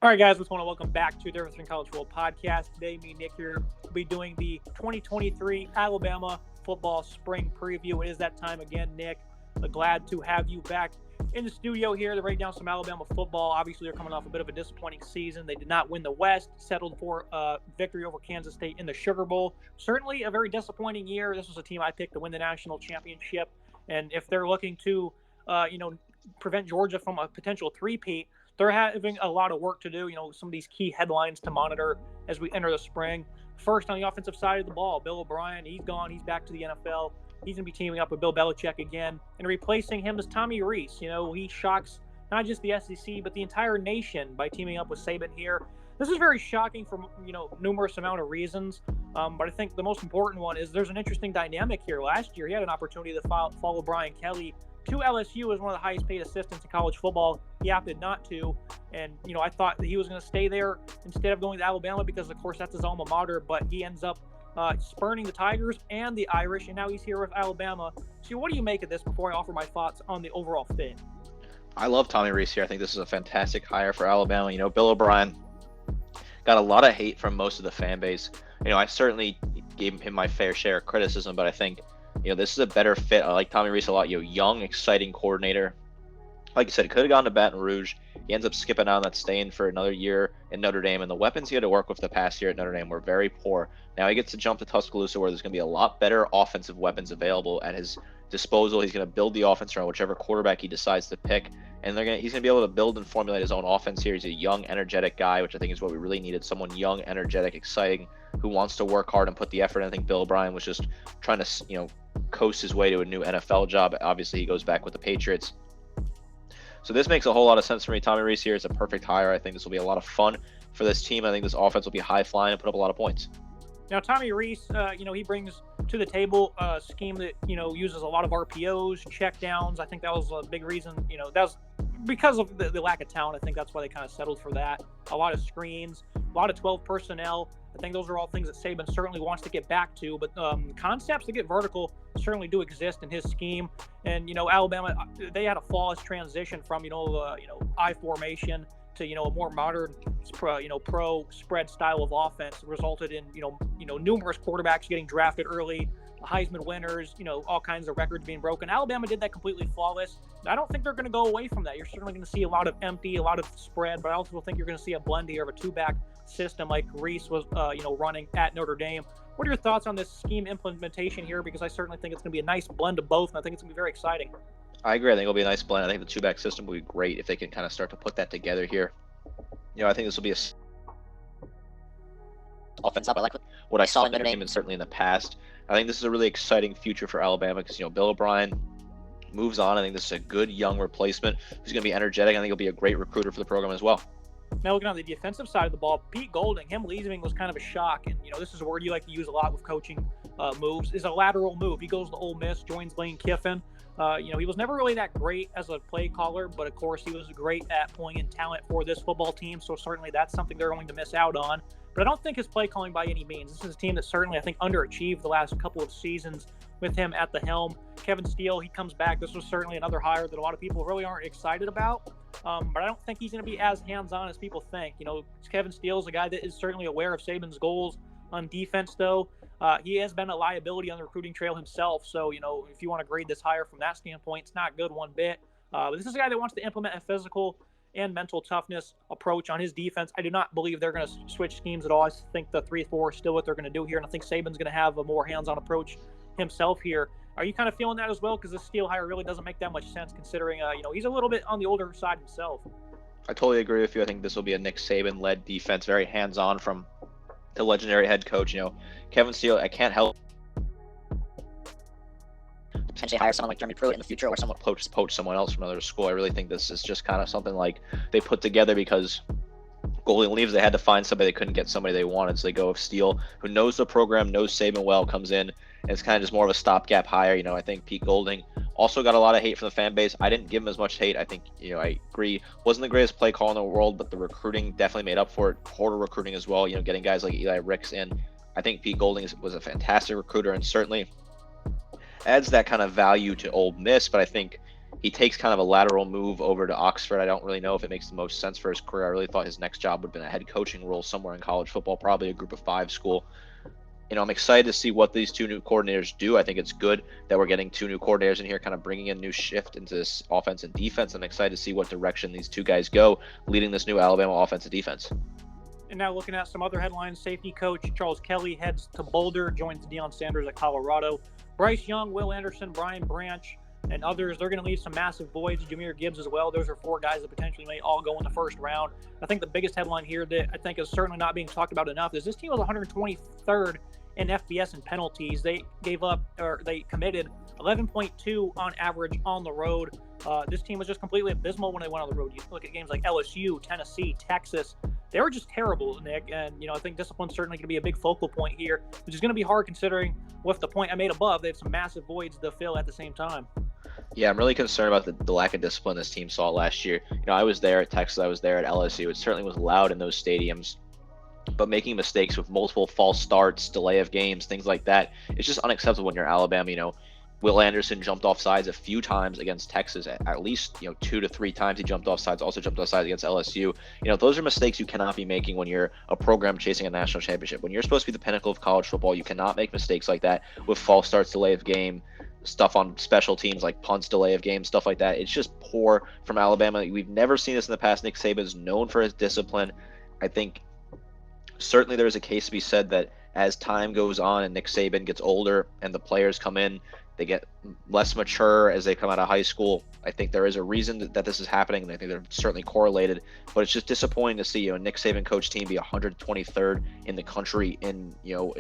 All right, guys, just want to welcome back to the Everything College Football Podcast. Today, me and Nick here will be doing the 2023 Alabama football spring preview. It is that time again, Nick. Glad to have you back in the studio here to break down some Alabama football. Obviously, they're coming off a bit of a disappointing season. They did not win the West, settled for victory over Kansas State in the Sugar Bowl. Certainly a very disappointing year. This was a team I picked to win the national championship. And if they're looking to, prevent Georgia from a potential three-peat, they're having a lot of work to do. Some of these key headlines to monitor as we enter the spring. First, on the offensive side of the ball, Bill O'Brien, he's gone. He's back to the NFL. He's going to be teaming up with Bill Belichick again. And replacing him is Tommy Reese. He shocks not just the SEC, but the entire nation by teaming up with Saban here. This is very shocking for, numerous amount of reasons. But I think the most important one is there's an interesting dynamic here. Last year, he had an opportunity to follow Brian Kelly to LSU as one of the highest paid assistants in college football. He opted not to. And, I thought that he was going to stay there instead of going to Alabama because, of course, that's his alma mater. But he ends up spurning the Tigers and the Irish, and now he's here with Alabama. So what do you make of this before I offer my thoughts on the overall fit? I love Tommy Reese here. I think this is a fantastic hire for Alabama. Bill O'Brien got a lot of hate from most of the fan base. I certainly gave him my fair share of criticism, but I think this is a better fit. I like Tommy Reese a lot. Young, exciting coordinator. Like you said, could have gone to Baton Rouge. He ends up skipping out, that's staying for another year in Notre Dame. And the weapons he had to work with the past year at Notre Dame were very poor. Now he gets to jump to Tuscaloosa, where there's going to be a lot better offensive weapons available at his disposal. He's going to build the offense around whichever quarterback he decides to pick. And he's going to be able to build and formulate his own offense here. He's a young, energetic guy, which I think is what we really needed. Someone young, energetic, exciting, who wants to work hard and put the effort in. I think Bill O'Brien was just trying to, coast his way to a new NFL job. Obviously, he goes back with the Patriots. So this makes a whole lot of sense for me. Tommy Reese here is a perfect hire. I think this will be a lot of fun for this team. I think this offense will be high flying and put up a lot of points. Now, Tommy Reese, he brings to the table a scheme that, uses a lot of RPOs, check downs. I think that was a big reason, that was because of the lack of talent. I think that's why they kind of settled for that. A lot of screens, a lot of 12 personnel. I think those are all things that Saban certainly wants to get back to, but concepts that get vertical certainly do exist in his scheme. And, Alabama, they had a flawless transition from, I formation to, a more modern, pro spread style of offense. It resulted in, numerous quarterbacks getting drafted early, Heisman winners, all kinds of records being broken. Alabama did that completely flawless. I don't think they're going to go away from that. You're certainly going to see a lot of empty, a lot of spread, but I also think you're going to see a blend here of a two-back system like Reese was, running at Notre Dame. What are your thoughts on this scheme implementation here? Because I certainly think it's going to be a nice blend of both, and I think it's going to be very exciting. I agree. I think it'll be a nice blend. I think the two-back system will be great if they can kind of start to put that together here. I think this will be a offense up. I like what I saw in Notre Dame and certainly in the past. I think this is a really exciting future for Alabama because, Bill O'Brien moves on. I think this is a good young replacement who's going to be energetic. I think he'll be a great recruiter for the program as well. Now, looking on the defensive side of the ball, Pete Golding, him leaving was kind of a shock. And, this is a word you like to use a lot with coaching moves, is a lateral move. He goes to Ole Miss, joins Lane Kiffin. He was never really that great as a play caller, but of course he was great at pulling in talent for this football team. So certainly that's something they're going to miss out on. But I don't think his play calling by any means. This is a team that certainly, I think, underachieved the last couple of seasons with him at the helm. Kevin Steele, he comes back. This was certainly another hire that a lot of people really aren't excited about. But I don't think he's going to be as hands-on as people think. Kevin Steele is a guy that is certainly aware of Saban's goals on defense, though. He has been a liability on the recruiting trail himself. So, if you want to grade this hire from that standpoint, it's not good one bit. But this is a guy that wants to implement a physical and mental toughness approach on his defense. I do not believe they're going to switch schemes at all. I think the 3-4 is still what they're going to do here. And I think Saban's going to have a more hands-on approach himself here. Are you kind of feeling that as well? Because this Steele hire really doesn't make that much sense considering, he's a little bit on the older side himself. I totally agree with you. I think this will be a Nick Saban-led defense, very hands-on from the legendary head coach. Kevin Steele, I can't help potentially hire someone like Jeremy Pruitt in the future or someone poach someone else from another school. I really think this is just kind of something like they put together because Golding leaves. They had to find somebody. They couldn't get somebody they wanted, so they go with Steele, who knows the program, knows Saban well, comes in, and it's kind of just more of a stopgap hire. I think Pete Golding also got a lot of hate from the fan base. I didn't give him as much hate. I think, I agree, wasn't the greatest play call in the world, but the recruiting definitely made up for it. Portal recruiting as well, getting guys like Eli Ricks in. I think Pete Golding was a fantastic recruiter and certainly adds that kind of value to Ole Miss, but I think he takes kind of a lateral move over to Oxford. I don't really know if it makes the most sense for his career. I really thought his next job would have been a head coaching role somewhere in college football, probably a group of 5 school. I'm excited to see what these 2 new coordinators do. I think it's good that we're getting 2 new coordinators in here, kind of bringing a new shift into this offense and defense. I'm excited to see what direction these 2 guys go, leading this new Alabama offense and defense. And now looking at some other headlines, safety coach Charles Kelly heads to Boulder, joins Deion Sanders at Colorado. Bryce Young, Will Anderson, Brian Branch, and others, they're going to leave some massive voids. Jahmyr Gibbs as well. Those are 4 guys that potentially may all go in the first round. I think the biggest headline here that I think is certainly not being talked about enough is this team was 123rd in FBS and penalties. They committed 11.2 on average on the road. This team was just completely abysmal when they went on the road. You look at games like LSU, Tennessee, Texas. They were just terrible, Nick. And, I think discipline's certainly going to be a big focal point here, which is going to be hard considering with the point I made above, they have some massive voids to fill at the same time. Yeah, I'm really concerned about the lack of discipline this team saw last year. I was there at Texas. I was there at LSU. It certainly was loud in those stadiums. But making mistakes with multiple false starts, delay of games, things like that, it's just unacceptable when you're Alabama. Will Anderson jumped off sides a few times against Texas, at least 2 to 3 times he jumped off sides, also jumped off sides against LSU. Those are mistakes you cannot be making when you're a program chasing a national championship. When you're supposed to be the pinnacle of college football, you cannot make mistakes like that with false starts, delay of game, stuff on special teams like punts, delay of game, stuff like that. It's just poor from Alabama. We've never seen this in the past. Nick Saban is known for his discipline. I think certainly there's a case to be said that as time goes on and Nick Saban gets older and the players come in, they get less mature as they come out of high school. I think there is a reason that this is happening, and I think they're certainly correlated. But it's just disappointing to see a Nick Saban coach team be 123rd in the country in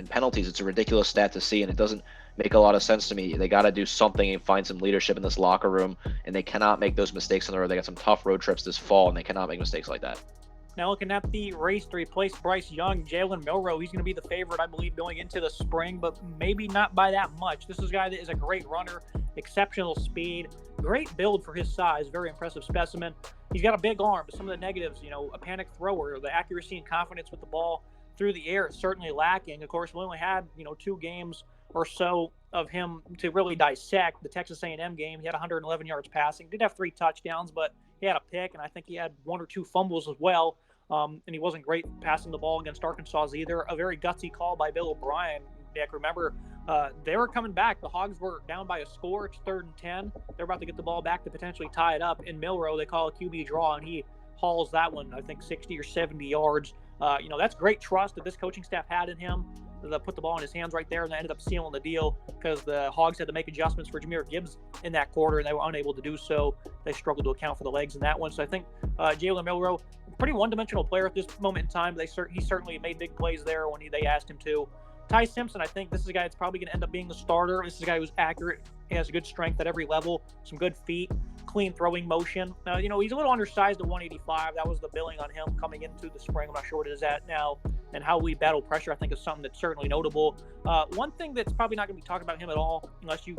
penalties. It's a ridiculous stat to see, and it doesn't make a lot of sense to me. They got to do something and find some leadership in this locker room, and they cannot make those mistakes on the road. They got some tough road trips this fall, and they cannot make mistakes like that. Now looking at the race to replace Bryce Young, Jalen Milroe, he's going to be the favorite, I believe, going into the spring, but maybe not by that much. This is a guy that is a great runner, exceptional speed, great build for his size, very impressive specimen. He's got a big arm, but some of the negatives, a panic thrower, the accuracy and confidence with the ball through the air is certainly lacking. Of course, we only had, 2 games or so of him to really dissect. The Texas A&M game, he had 111 yards passing, did have 3 touchdowns, but he had a pick, and I think he had 1 or 2 fumbles as well. And he wasn't great passing the ball against Arkansas either. A very gutsy call by Bill O'Brien. Nick, remember, they were coming back. The Hogs were down by a score. It's 3rd and 10. They're about to get the ball back to potentially tie it up. In Milroe, they call a QB draw, and he hauls that one, I think, 60 or 70 yards. That's great trust that this coaching staff had in him. They put the ball in his hands right there, and they ended up sealing the deal because the Hogs had to make adjustments for Jahmyr Gibbs in that quarter, and they were unable to do so. They struggled to account for the legs in that one. So I think Jalen Milroe, pretty one-dimensional player at this moment in time. He certainly made big plays there when they asked him to. Ty Simpson, I think this is a guy that's probably going to end up being the starter. This is a guy who's accurate. He has good strength at every level, some good feet, clean throwing motion. Now, he's a little undersized at 185. That was the billing on him coming into the spring. I'm not sure what it is at now. And how we battle pressure, I think, is something that's certainly notable. One thing that's probably not going to be talked about him at all, unless you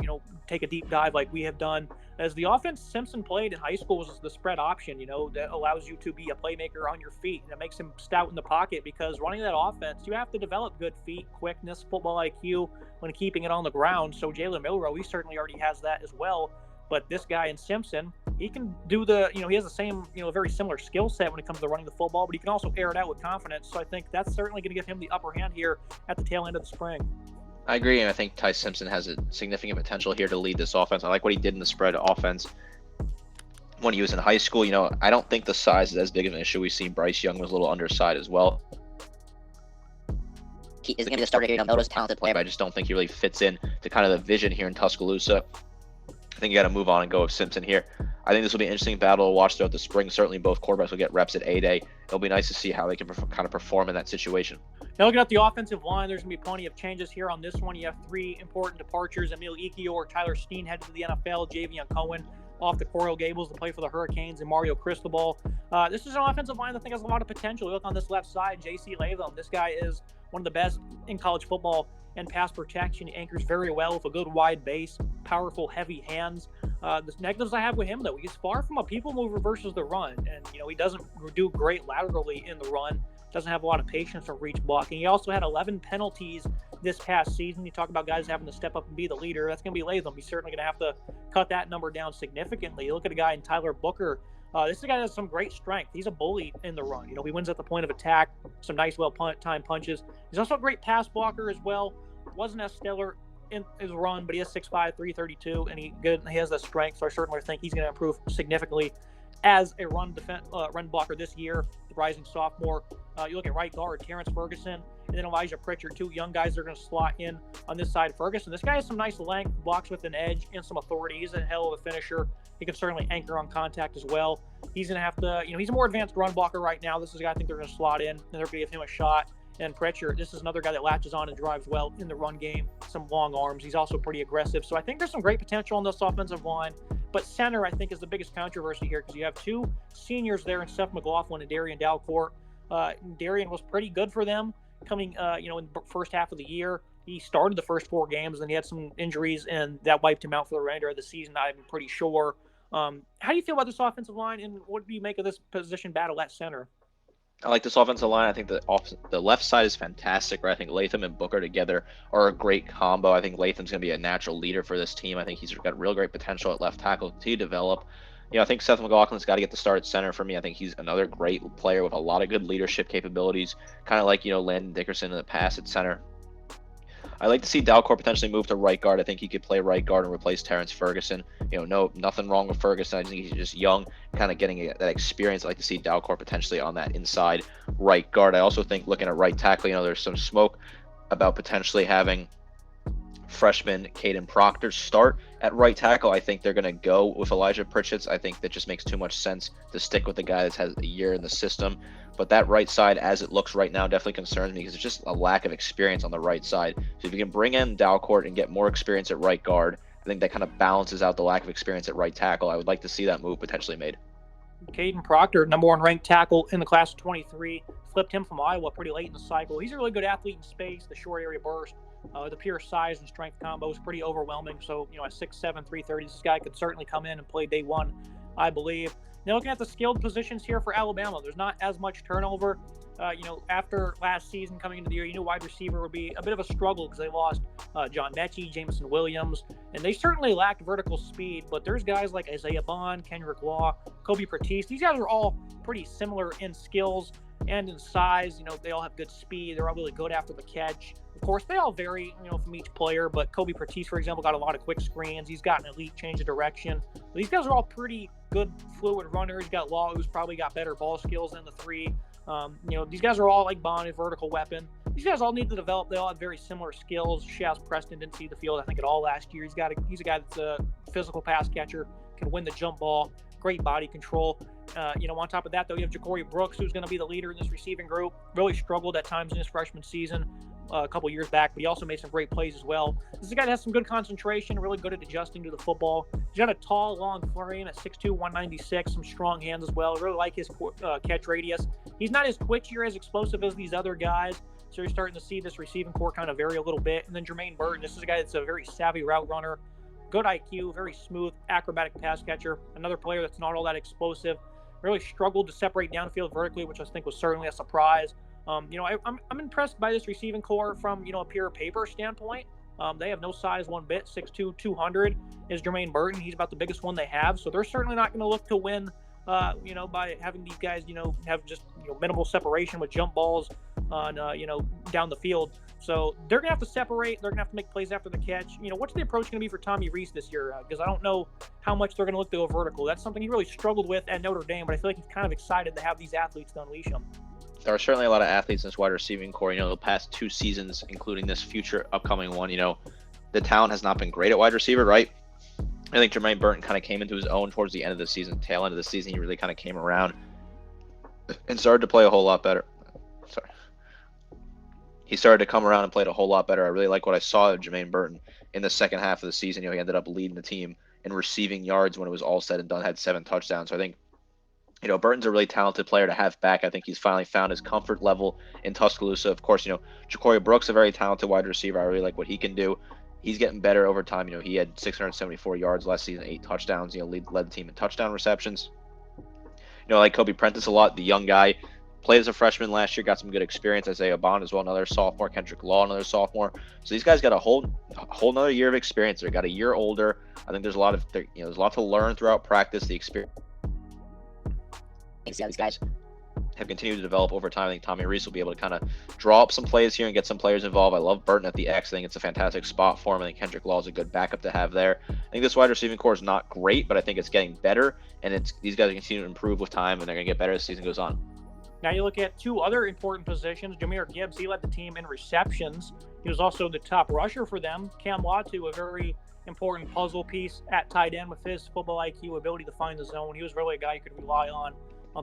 take a deep dive like we have done, is the offense Simpson played in high school was the spread option, that allows you to be a playmaker on your feet. And it makes him stout in the pocket because running that offense, you have to develop good feet, quickness, football IQ when keeping it on the ground. So Jalen Milroe, he certainly already has that as well. But this guy in Simpson, he can do he has the same, very similar skill set when it comes to running the football, but he can also air it out with confidence. So I think that's certainly going to give him the upper hand here at the tail end of the spring. I agree, and I think Ty Simpson has a significant potential here to lead this offense. I like what he did in the spread offense when he was in high school. I don't think the size is as big of an issue. We've seen Bryce Young was a little undersized as well. He is going to be the starter here. Milroe's a talented player, but I just don't think he really fits in to kind of the vision here in Tuscaloosa. I think you got to move on and go with Simpson here. I think this will be an interesting battle to watch throughout the spring. Certainly both quarterbacks will get reps at A-Day. It'll be nice to see how they can kind of perform in that situation. Now looking at the offensive line, there's going to be plenty of changes here on this one. You have 3 important departures. Emil Ekiyor, Tyler Steen headed to the NFL, Javion Cohen off to Coral Gables to play for the Hurricanes, and Mario Cristobal. This is an offensive line that I think has a lot of potential. You look on this left side, J.C. Latham. This guy is one of the best in college football and pass protection. He anchors very well with a good wide base, powerful, heavy hands. The negatives I have with him, though, he's far from a people mover versus the run. And, he doesn't do great laterally in the run. doesn't have a lot of patience for reach blocking. He also had 11 penalties this past season. You talk about guys having to step up and be the leader. That's going to be Latham. He's certainly going to have to cut that number down significantly. You look at a guy in Tyler Booker. This is a guy that has some great strength. He's a bully in the run. He wins at the point of attack, some nice, well-timed punches. He's also a great pass blocker as well. Wasn't as stellar in his run, but he has 6'5", 332, and he has that strength. So I certainly think he's going to improve significantly as a run blocker this year, the rising sophomore. You look at right guard, Terrence Ferguson, and then Elijah Pritchard, two young guys that are going to slot in on this side of Ferguson. This guy has some nice length, blocks with an edge, and some authority. He's a hell of a finisher. He can certainly anchor on contact as well. He's going to have to, he's a more advanced run blocker right now. This is a guy I think they're going to slot in, and they're going to give him a shot. And Pritchard, this is another guy that latches on and drives well in the run game, some long arms. He's also pretty aggressive. So I think there's some great potential on this offensive line. But center, I think, is the biggest controversy here because you have two seniors there in Seth McLaughlin and Darian Dalcourt. Darian was pretty good for them coming, in the first half of the year. He started the first 4 games, and he had some injuries, and that wiped him out for the remainder of the season, I'm pretty sure. How do you feel about this offensive line, and what do you make of this position battle at center? I like this offensive line. I think the left side is fantastic. Right? I think Latham and Booker together are a great combo. I think Latham's going to be a natural leader for this team. I think he's got real great potential at left tackle to develop. I think Seth McLaughlin's got to get the start at center for me. I think he's another great player with a lot of good leadership capabilities, kind of like, Landon Dickerson in the past at center. I like to see Dalcourt potentially move to right guard. I think he could play right guard and replace Terrence Ferguson. Nothing wrong with Ferguson. I think he's just young, kind of getting that experience. I like to see Dalcourt potentially on that inside right guard. I also think looking at right tackle, there's some smoke about potentially having freshman Caden Proctor start at right tackle. I think they're going to go with Elijah Pritchett. I think that just makes too much sense to stick with the guy that has a year in the system. But that right side, as it looks right now, definitely concerns me because it's just a lack of experience on the right side. So if you can bring in Dalcourt and get more experience at right guard, I think that kind of balances out the lack of experience at right tackle. I would like to see that move potentially made. Caden Proctor, number 1 ranked tackle in the class of 23, flipped him from Iowa pretty late in the cycle. He's a really good athlete in space, the short area burst. The pure size and strength combo is pretty overwhelming. So, at 6'7", 330, this guy could certainly come in and play day one, I believe. Now, looking at the skilled positions here for Alabama, there's not as much turnover. After last season coming into the year, wide receiver would be a bit of a struggle because they lost John Mechie, Jameson Williams, and they certainly lacked vertical speed. But there's guys like Isaiah Bond, Kendrick Law, Kobe Pertise. These guys are all pretty similar in skills and in size. They all have good speed. They're all really good after the catch. Of course, they all vary, from each player, but Kobe Pertise, for example, got a lot of quick screens. He's got an elite change of direction. These guys are all pretty good fluid runners. You got Law, who's probably got better ball skills than the 3. These guys are all like Bond, a vertical weapon. These guys all need to develop. They all have very similar skills. Shaz Preston didn't see the field, I think, at all last year. He's a guy that's a physical pass catcher, can win the jump ball, great body control. On top of that, though, you have Ja'Cory Brooks, who's going to be the leader in this receiving group. Really struggled at times in his freshman season a couple years back, but he also made some great plays as well. This is a guy that has some good concentration, really good at adjusting to the football. He's got a tall, long frame at 6'2", 196, some strong hands as well. I really like his catch radius. He's not as quick or as explosive as these other guys, so you're starting to see this receiving core kind of vary a little bit. And then Jermaine Burton, this is a guy that's a very savvy route runner, good IQ, very smooth, acrobatic pass catcher. Another player that's not all that explosive. Really struggled to separate downfield vertically, which I think was certainly a surprise. I'm impressed by this receiving core from, a pure paper standpoint. They have no size one bit. 6'2", 200 is Jermaine Burton. He's about the biggest one they have. So they're certainly not going to look to win, by having these guys, have just, minimal separation with jump balls on, down the field. So they're going to have to separate. They're going to have to make plays after the catch. What's the approach going to be for Tommy Reese this year? Because I don't know how much they're going to look to go vertical. That's something he really struggled with at Notre Dame, but I feel like he's kind of excited to have these athletes to unleash him. There are certainly a lot of athletes in this wide receiving core. The past 2 seasons, including this future upcoming one, the talent has not been great at wide receiver, right? I think Jermaine Burton kind of came into his own towards the end of the season, tail end of the season. He really kind of came around and started to play a whole lot better. He started to come around and played a whole lot better. I really like what I saw of Jermaine Burton in the second half of the season. He ended up leading the team in receiving yards when it was all said and done, had 7 touchdowns. So I think, Burton's a really talented player to have back. I think he's finally found his comfort level in Tuscaloosa. Of course, Ja'Cory Brooks, a very talented wide receiver. I really like what he can do. He's getting better over time. He had 674 yards last season, 8 touchdowns. Led the team in touchdown receptions. I like Kobe Prentice a lot, the young guy. played as a freshman last year, got some good experience. Isaiah Bond as well, another sophomore. Kendrick Law, another sophomore. So these guys got a whole another year of experience. They got a year older. I think there's a lot to learn throughout practice. The experience. These guys have continued to develop over time. I think Tommy Reese will be able to kind of draw up some plays here and get some players involved. I love Burton at the X. I think it's a fantastic spot for him. I think Kendrick Law is a good backup to have there. I think this wide receiving core is not great, but I think it's getting better, and these guys continue to improve with time, and they're going to get better as the season goes on. Now you look at two other important positions. Jahmyr Gibbs, he led the team in receptions. He was also the top rusher for them. Cam Latu, a very important puzzle piece at tight end with his football IQ, ability to find the zone. He was really a guy you could rely on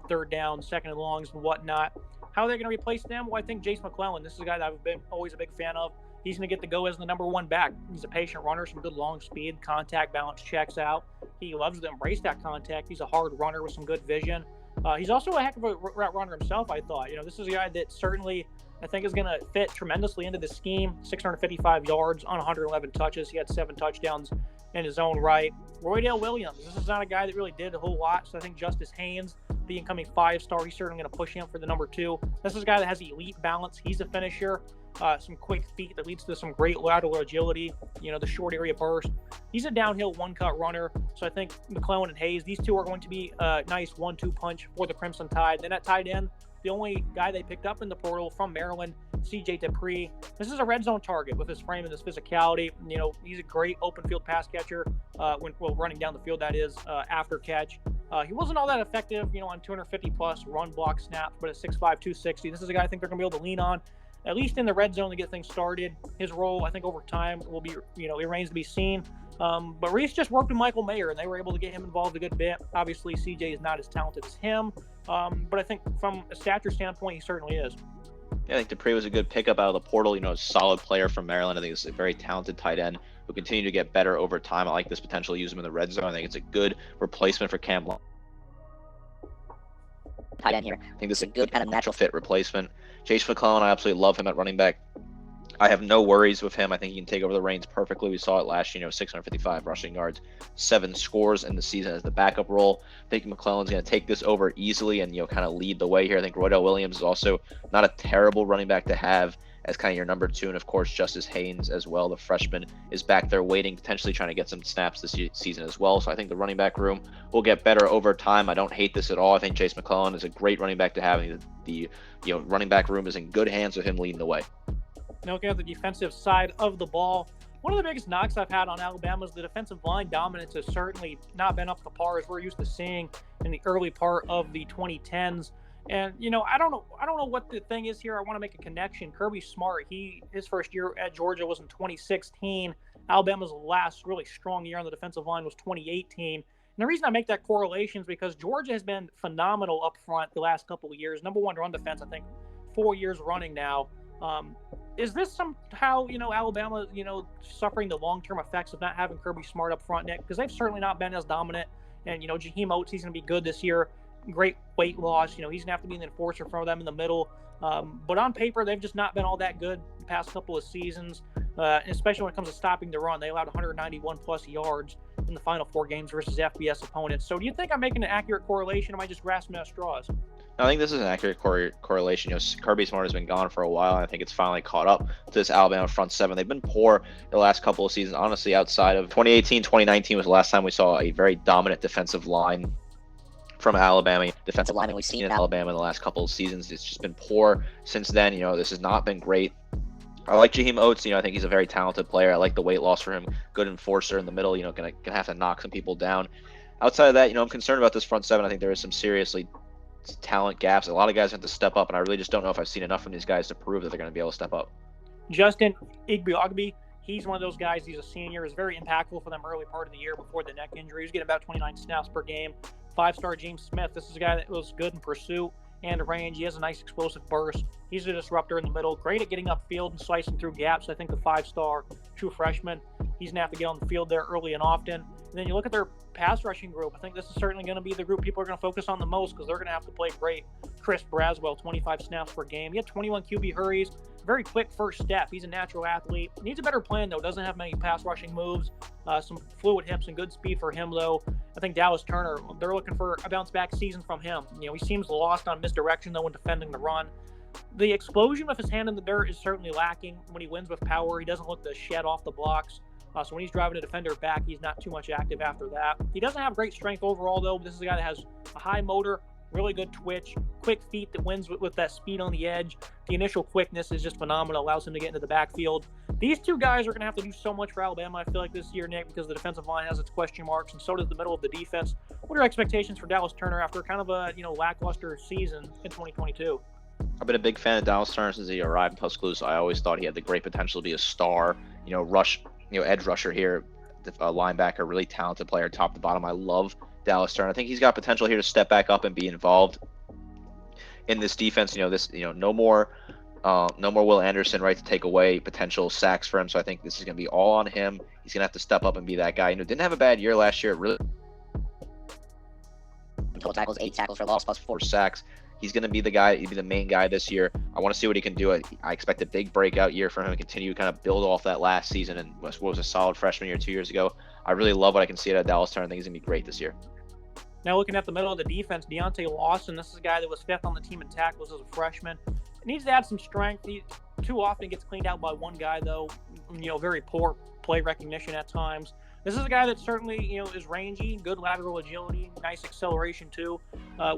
third down, second and longs, and whatnot. How are they going to replace them? Well, I think Jace McClellan. This is a guy that I've been always a big fan of. He's going to get to go as the number one back. He's a patient runner, some good long speed, contact balance checks out. He loves to embrace that contact. He's a hard runner with some good vision. He's also a heck of a route runner himself, I thought. This is a guy that certainly I think is going to fit tremendously into the scheme. 655 yards on 111 touches. He had 7 touchdowns in his own right. Roydale Williams. This is not a guy that really did a whole lot. So I think Justice Haynes, the incoming 5-star, he's certainly going to push him for the number 2. This is a guy that has elite balance. He's a finisher. Some quick feet that leads to some great lateral agility, the short area burst. He's a downhill one-cut runner. So I think McClellan and Hayes, these two are going to be a nice 1-2 punch for the Crimson Tide. Then at tight end, the only guy they picked up in the portal from Maryland, CJ Dupree. This is a red zone target with his frame and his physicality. He's a great open field pass catcher when running down the field, that is, after catch. He wasn't all that effective, on 250-plus run block snaps, but at 6'5", 260, this is a guy I think they're going to be able to lean on, at least in the red zone to get things started. His role, I think, over time will be, it remains to be seen. But Reese just worked with Michael Mayer, and they were able to get him involved a good bit. Obviously, CJ is not as talented as him, but I think from a stature standpoint, he certainly is. Yeah, I think Dupree was a good pickup out of the portal. A solid player from Maryland. I think it's a very talented tight end who continue to get better over time. I like this potential to use him in the red zone. I think it's a good replacement for Cam Long. Tight end here. I think this is a good kind of natural fit replacement. Jace McClellan, I absolutely love him at running back. I have no worries with him. I think he can take over the reins perfectly. We saw it last year, 655 rushing yards, 7 scores in the season as the backup role. I think McClellan's going to take this over easily and, kind of lead the way here. I think Roydale Williams is also not a terrible running back to have as kind of your number 2. And, of course, Justice Haynes as well, the freshman, is back there waiting, potentially trying to get some snaps this season as well. So I think the running back room will get better over time. I don't hate this at all. I think Jace McClellan is a great running back to have. I think the running back room is in good hands with him leading the way. Now looking at the defensive side of the ball, one of the biggest knocks I've had on Alabama is the defensive line dominance has certainly not been up to par as we're used to seeing in the early part of the 2010s. And, I don't know what the thing is here. I want to make a connection. Kirby Smart, his first year at Georgia was in 2016. Alabama's last really strong year on the defensive line was 2018. And the reason I make that correlation is because Georgia has been phenomenal up front the last couple of years. Number 1 run defense, I think, 4 years running now. Is this somehow, Alabama, suffering the long-term effects of not having Kirby Smart up front, Nick? Because they've certainly not been as dominant. And, Jaheim Oates, he's going to be good this year. Great weight loss. He's going to have to be an enforcer for them in the middle. But on paper, they've just not been all that good the past couple of seasons, especially when it comes to stopping the run. They allowed 191-plus yards in the final 4 games versus FBS opponents. So do you think I'm making an accurate correlation, or am I just grasping at straws? I think this is an accurate correlation. Kirby Smart has been gone for a while, and I think it's finally caught up to this Alabama front 7. They've been poor the last couple of seasons. Honestly, outside of 2018, 2019 was the last time we saw a very dominant defensive line from Alabama. Defensive line that we've seen in Alabama in the last couple of seasons, it's just been poor since then. This has not been great. I like Jaheim Oates. I think he's a very talented player. I like the weight loss for him. Good enforcer in the middle. Gonna have to knock some people down. Outside of that, I'm concerned about this front 7. I think there is some seriously talent gaps. A lot of guys have to step up, and I really just don't know if I've seen enough from these guys to prove that they're going to be able to step up. Justin Igbeogbe, he's one of those guys. He's a senior. Is very impactful for them early part of the year before the neck injury. He's getting about 29 snaps per game. 5-star James Smith. This is a guy that was good in pursuit and range. He has a nice explosive burst. He's a disruptor in the middle. Great at getting upfield and slicing through gaps. I think the 5-star true freshman, he's going to have to get on the field there early and often. And then you look at their pass rushing group. I think this is certainly going to be the group people are going to focus on the most because they're going to have to play great. Chris Braswell, 25 snaps per game. He had 21 QB hurries. Very quick first step. He's a natural athlete. Needs a better plan, though. Doesn't have many pass rushing moves. Some fluid hips and good speed for him, though. I think Dallas Turner, they're looking for a bounce-back season from him. He seems lost on misdirection, though, when defending the run. The explosion with his hand in the dirt is certainly lacking. When he wins with power, he doesn't look to shed off the blocks. So when he's driving a defender back, he's not too much active after that. He doesn't have great strength overall, though. This is a guy that has a high motor, really good twitch, quick feet that wins with that speed on the edge. The initial quickness is just phenomenal, allows him to get into the backfield. These two guys are going to have to do so much for Alabama, I feel like, this year, Nick, because the defensive line has its question marks, and so does the middle of the defense. What are your expectations for Dallas Turner after kind of a lackluster season in 2022? I've been a big fan of Dallas Turner since he arrived in Tuscaloosa. I always thought he had the great potential to be a star, edge rusher here, linebacker, really talented player, top to bottom. I love Dallas Turner. I think he's got potential here to step back up and be involved in this defense. No more Will Anderson, right, to take away potential sacks for him. So I think this is going to be all on him. He's going to have to step up and be that guy. Didn't have a bad year last year. Really, total tackles, 8 tackles for loss plus 4 sacks. He's going to be the guy. He'll be the main guy this year. I want to see what he can do. I expect a big breakout year for him to continue to kind of build off that last season and what was a solid freshman year 2 years ago. I really love what I can see out of Dallas Turner. I think he's going to be great this year. Now looking at the middle of the defense, Deontay Lawson, this is a guy that was 5th on the team in tackles as a freshman. He needs to add some strength. He too often gets cleaned out by one guy, though. Very poor play recognition at times. This is a guy that certainly, is rangy, good lateral agility, nice acceleration too,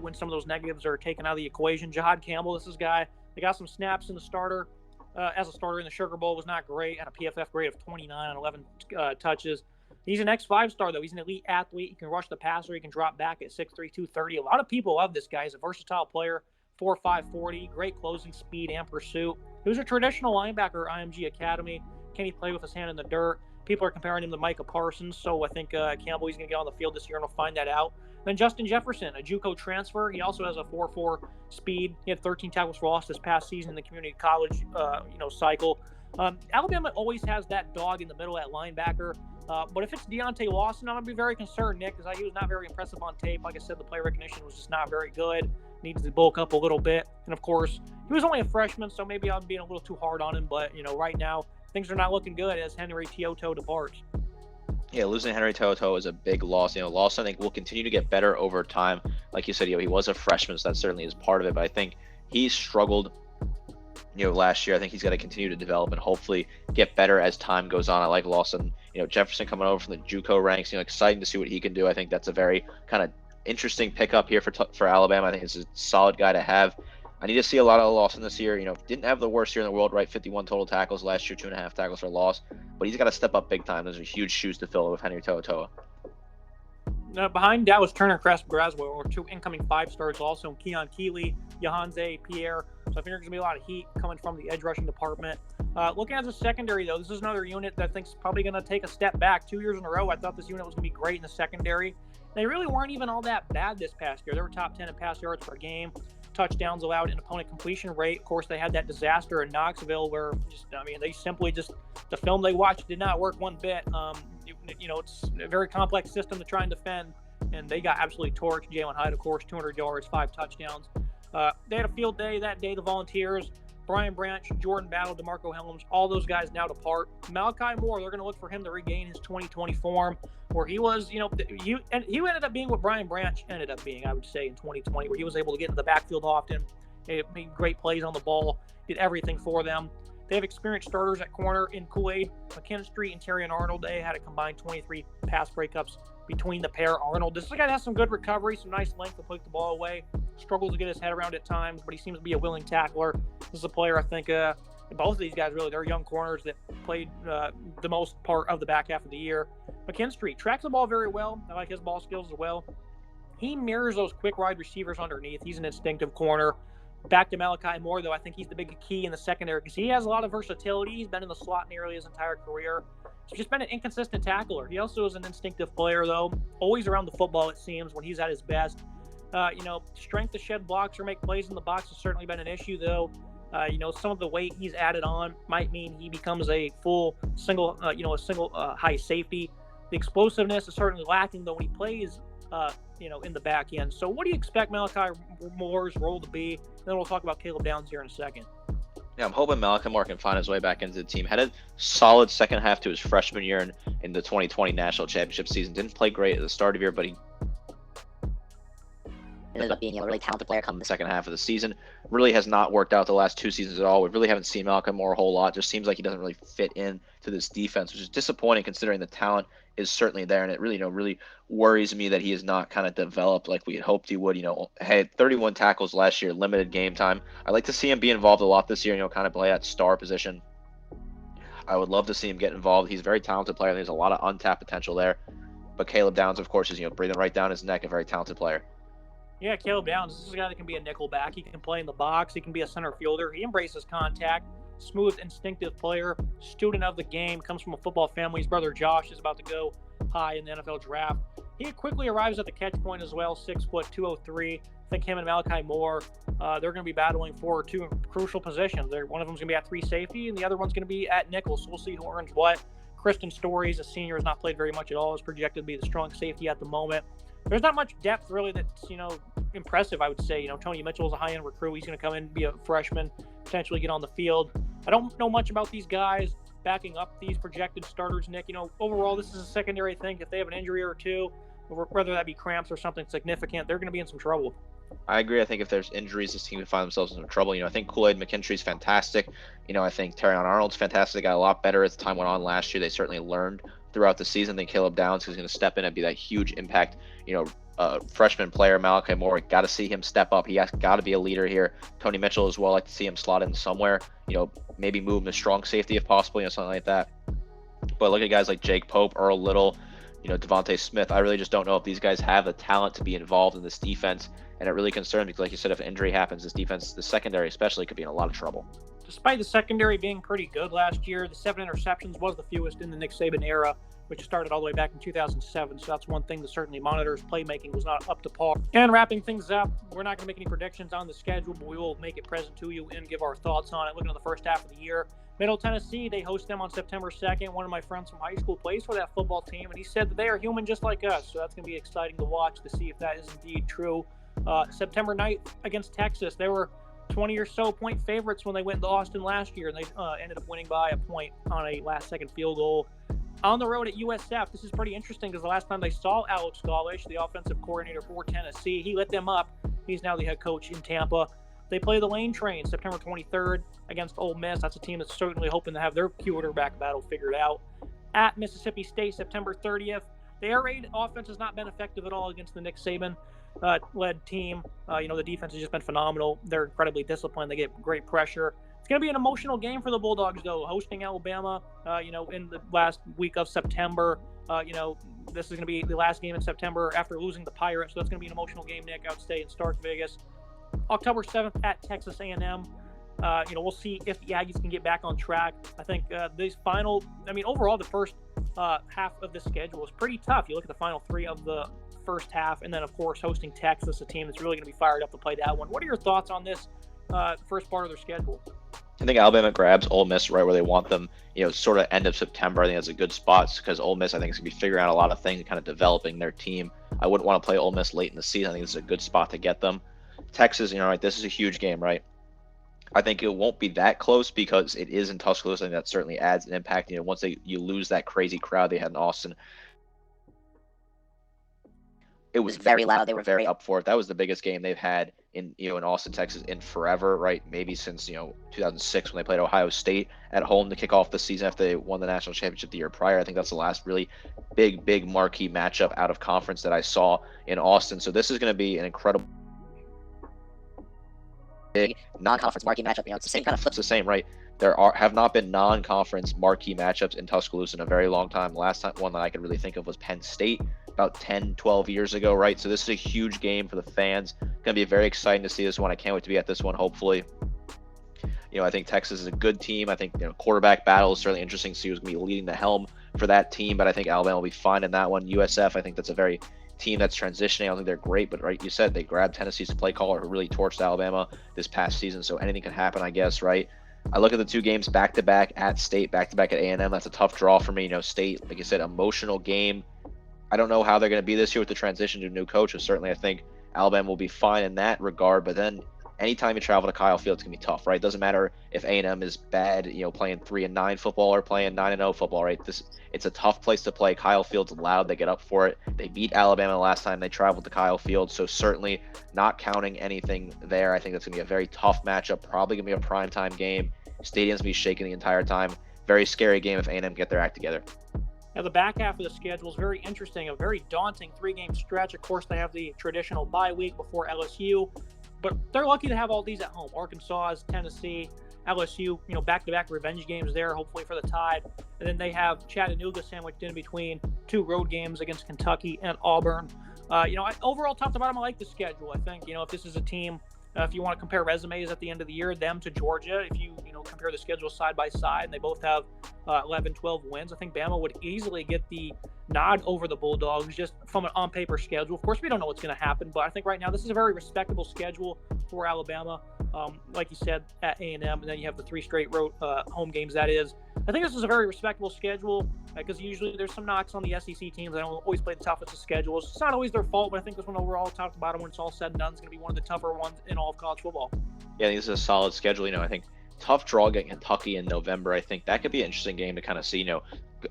when some of those negatives are taken out of the equation. Jahad Campbell, this is a guy that got some snaps in the starter, as a starter in the Sugar Bowl, was not great, had a PFF grade of 29 on 11 touches. He's an X5 star, though. He's an elite athlete. He can rush the passer. He can drop back at 6'3", 230. A lot of people love this guy. He's a versatile player, 4'5", 40, great closing speed and pursuit. He was a traditional linebacker at IMG Academy. Can he play with his hand in the dirt? People are comparing him to Micah Parsons, so I think Campbell, he's going to get on the field this year, and we'll find that out. Then Justin Jefferson, a JUCO transfer. He also has a 4.4 speed. He had 13 tackles for loss this past season in the community college, cycle. Alabama always has that dog in the middle at linebacker. But if it's Deontay Lawson, I'm going to be very concerned, Nick, because he was not very impressive on tape. Like I said, the play recognition was just not very good. Needs to bulk up a little bit. And, of course, he was only a freshman, so maybe I'm being a little too hard on him. But, right now, things are not looking good as Henry To'oTo'o departs. Yeah, losing Henry To'oTo'o is a big loss. Lawson, I think, will continue to get better over time. Like you said, he was a freshman, so that certainly is part of it. But I think he struggled, last year. I think he's got to continue to develop and hopefully get better as time goes on. I like Lawson. Jefferson coming over from the JUCO ranks. Exciting to see what he can do. I think that's a very kind of interesting pickup here for Alabama. I think it's a solid guy to have. I need to see a lot of Lawson this year. Didn't have the worst year in the world, right? 51 total tackles last year, 2.5 tackles for loss. But he's got to step up big time. Those are huge shoes to fill with Henry To'oTo'o. Behind Dallas Turner and Chris Braswell are 2 incoming 5-stars also, Keon Keeley, Yohanze Pierre. So I think there's going to be a lot of heat coming from the edge rushing department. Looking at the secondary, though, this is another unit that I think is probably going to take a step back. 2 years in a row, I thought this unit was going to be great in the secondary. They really weren't even all that bad this past year. They were top 10 in pass yards per game, touchdowns allowed, and opponent completion rate. Of course, they had that disaster in Knoxville where they simply the film they watched did not work one bit. It's a very complex system to try and defend, and they got absolutely torched. Jalen Hyde, of course, 200 yards, 5 touchdowns. They had a field day that day, the Volunteers. Brian Branch, Jordan Battle, DeMarco Helms, all those guys now depart. Malachi Moore, they're going to look for him to regain his 2020 form, where he was, he ended up being what Brian Branch ended up being, I would say, in 2020, where he was able to get into the backfield often, made great plays on the ball, did everything for them. They have experienced starters at corner in Kool-Aid, McKinstry, and Terrion Arnold. They had a combined 23 pass breakups between the pair. Arnold, this is a guy that has some good recovery, some nice length to put the ball away. Struggles to get his head around at times, but he seems to be a willing tackler. This is a player, I think, both of these guys, really, they're young corners that played the most part of the back half of the year. McKinstry tracks the ball very well. I like his ball skills as well. He mirrors those quick wide receivers underneath. He's an instinctive corner. Back to Malachi Moore, though, I think he's the big key in the secondary because he has a lot of versatility. He's been in the slot nearly his entire career. He's just been an inconsistent tackler. He also is an instinctive player, though. Always around the football, it seems, when he's at his best. Strength to shed blocks or make plays in the box has certainly been an issue, though. Some of the weight he's added on might mean he becomes a full single high safety. The explosiveness is certainly lacking, though, when he plays, in the back end. So what do you expect Malachi Moore's role to be? Then we'll talk about Caleb Downs here in a second. Yeah, I'm hoping Malachi Moore can find his way back into the team. Had a solid second half to his freshman year in the 2020 national championship season. Didn't play great at the start of the year, but he ended up being a really talented player come the second half of the season. Really has not worked out the last 2 seasons at all. We really haven't seen Malachi Moore a whole lot. Just seems like he doesn't really fit in to this defense, which is disappointing considering the talent is certainly there. And it really, really worries me that he has not kind of developed like we had hoped he would. Had 31 tackles last year, limited game time. I'd like to see him be involved a lot this year, kind of play that star position. I would love to see him get involved. He's a very talented player. There's a lot of untapped potential there. But Caleb Downs, of course, is, breathing right down his neck, a very talented player. Yeah, Caleb Downs, this is a guy that can be a nickel back. He can play in the box. He can be a center fielder. He embraces contact. Smooth, instinctive player. Student of the game. Comes from a football family. His brother Josh is about to go high in the NFL draft. He quickly arrives at the catch point as well. 6 foot, 203. I think him and Malachi Moore, they're going to be battling for 2 crucial positions. One of them's going to be at 3 safety, and the other one's going to be at nickel. So we'll see who earns what. Kristen Stories, a senior, has not played very much at all. Is projected to be the strong safety at the moment. There's not much depth really that's, impressive, I would say. Tony Mitchell is a high-end recruit. He's going to come in and be a freshman, potentially get on the field. I don't know much about these guys backing up these projected starters, Nick. Overall, this is a secondary thing. If they have an injury or two, whether that be cramps or something significant, they're going to be in some trouble. I agree. I think if there's injuries, this team can find themselves in some trouble. I think Kool-Aid McKinstry's fantastic. I think Terrion Arnold's fantastic. Got a lot better as the time went on last year. They certainly learned throughout the season. I think Caleb Downs is going to step in and be that huge impact, freshman player. Malachi Moore, got to see him step up. He has got to be a leader here. Tony Mitchell as well, like to see him slot in somewhere, maybe move him to strong safety if possible, something like that. But look at guys like Jake Pope, Earl Little, Devontae Smith. I really just don't know if these guys have the talent to be involved in this defense. And it really concerns me because, like you said, if injury happens, this defense, the secondary especially, could be in a lot of trouble. Despite the secondary being pretty good last year, the 7 interceptions was the fewest in the Nick Saban era, which started all the way back in 2007. So that's one thing that certainly monitors. Playmaking was not up to par. And wrapping things up, we're not going to make any predictions on the schedule, but we will make it present to you and give our thoughts on it. Looking at the first half of the year, Middle Tennessee, they host them on September 2nd. One of my friends from high school plays for that football team, and he said that they are human just like us. So that's going to be exciting to watch to see if that is indeed true. September 9th against Texas, they were 20 or so point favorites when they went to Austin last year, and they ended up winning by a point on a last-second field goal. On the road at USF, this is pretty interesting because the last time they saw Alex Golesh, the offensive coordinator for Tennessee, he lit them up. He's now the head coach in Tampa. They play the Lane Train September 23rd against Ole Miss. That's a team that's certainly hoping to have their quarterback battle figured out. At Mississippi State, September 30th. The air raid offense has not been effective at all against the Nick Saban led team. The defense has just been phenomenal. They're incredibly disciplined. They get great pressure. It's going to be an emotional game for the Bulldogs, though, hosting Alabama, in the last week of September. This is going to be the last game in September after losing the Pirates, so that's going to be an emotional game, Nick. I would stay in Stark Vegas. October 7th at Texas A&M. We'll see if the Aggies can get back on track. I think overall, the first half of the schedule is pretty tough. You look at the final 3 of the first half, and then, of course, hosting Texas, a team that's really going to be fired up to play that one. What are your thoughts on this first part of their schedule? I think Alabama grabs Ole Miss right where they want them, sort of end of September. I think that's a good spot because Ole Miss, I think, is going to be figuring out a lot of things and kind of developing their team. I wouldn't want to play Ole Miss late in the season. I think this is a good spot to get them. Texas, this is a huge game, right? I think it won't be that close because it is in Tuscaloosa, and that certainly adds an impact. Once you lose that crazy crowd they had in Austin, it was very loud. They were very up for it. That was the biggest game they've had in Austin, Texas in forever, right? Maybe since 2006 when they played Ohio State at home to kick off the season after they won the national championship the year prior. I think that's the last really big marquee matchup out of conference that I saw in Austin. So this is going to be an incredible big non-conference marquee matchup. It's the same, kind of flips the same, right? There have not been non-conference marquee matchups in Tuscaloosa in a very long time. The last one that I could really think of was Penn State about 10, 12 years ago, right? So this is a huge game for the fans. It's going to be very exciting to see this one. I can't wait to be at this one, hopefully. I think Texas is a good team. I think, quarterback battle is certainly interesting to see who's going to be leading the helm for that team, but I think Alabama will be fine in that one. USF, I think that's a very team that's transitioning. I don't think they're great, but right, you said they grabbed Tennessee's play caller who really torched Alabama this past season, so anything can happen, I guess, right? I look at the two games back-to-back at State, back-to-back at A&M. That's a tough draw for me. State, like you said, emotional game. I don't know how they're going to be this year with the transition to a new coach. Certainly, I think Alabama will be fine in that regard. But then anytime you travel to Kyle Field, it's going to be tough, right? It doesn't matter if A&M is bad, playing 3-9 football or playing 9-0 football, right? It's a tough place to play. Kyle Field's loud. They get up for it. They beat Alabama the last time they traveled to Kyle Field. So certainly not counting anything there. I think that's going to be a very tough matchup. Probably going to be a primetime game. Stadium's going to be shaking the entire time. Very scary game if A&M get their act together. Now, the back half of the schedule is very interesting, a very daunting three-game stretch. Of course, they have the traditional bye week before LSU, but they're lucky to have all these at home. Arkansas, Tennessee, LSU, back-to-back revenge games there, hopefully for the Tide. And then they have Chattanooga sandwiched in between two road games against Kentucky and Auburn. Overall, top to bottom, I like the schedule. I think, if this is a team, if you want to compare resumes at the end of the year, them to Georgia, if you compare the schedule side by side, and they both have 11, 12 wins, I think Bama would easily get the nod over the Bulldogs just from an on-paper schedule. Of course, we don't know what's going to happen, but I think right now this is a very respectable schedule for Alabama. Like you said, at A&M, and then you have the three straight road home games, that is. I think this is a very respectable schedule because usually there's some knocks on the SEC teams. They don't always play the toughest of schedules. It's not always their fault, but I think this one overall, top to bottom, when it's all said and done, is going to be one of the tougher ones in all of college football. Yeah, this is a solid schedule. I think tough draw against Kentucky in November. I think that could be an interesting game to kind of see.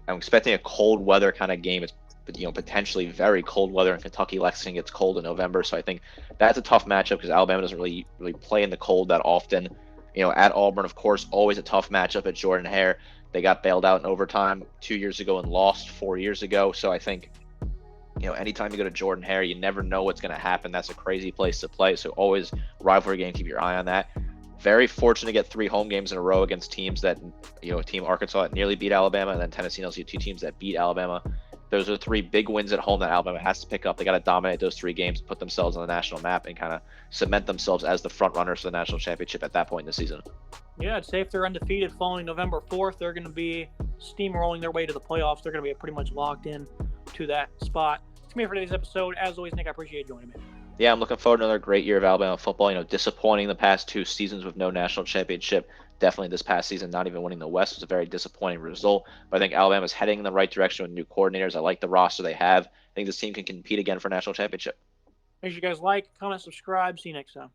I'm expecting a cold weather kind of game. It's potentially very cold weather in Kentucky. Lexington gets cold in November, so I think that's a tough matchup because Alabama doesn't really play in the cold that often. At Auburn, of course, always a tough matchup at Jordan-Hare. They got bailed out in overtime 2 years ago and lost 4 years ago. So I think, anytime you go to Jordan-Hare, you never know what's going to happen. That's a crazy place to play. So always rivalry game, keep your eye on that. Very fortunate to get 3 home games in a row against teams that, Team Arkansas that nearly beat Alabama, and then Tennessee and LSU, 2 teams that beat Alabama. Those are 3 big wins at home that Alabama has to pick up. They got to dominate those 3 games, put themselves on the national map, and kind of cement themselves as the front runners for the national championship at that point in the season. Yeah, I'd say if they're undefeated following November 4th, they're going to be steamrolling their way to the playoffs. They're going to be pretty much locked in to that spot. It's me for today's episode. As always, Nick, I appreciate you joining me. Yeah, I'm looking forward to another great year of Alabama football. Disappointing the past 2 seasons with no national championship. Definitely this past season, not even winning the West was a very disappointing result. But I think Alabama's heading in the right direction with new coordinators. I like the roster they have. I think this team can compete again for a national championship. Make sure you guys like, comment, subscribe. See you next time.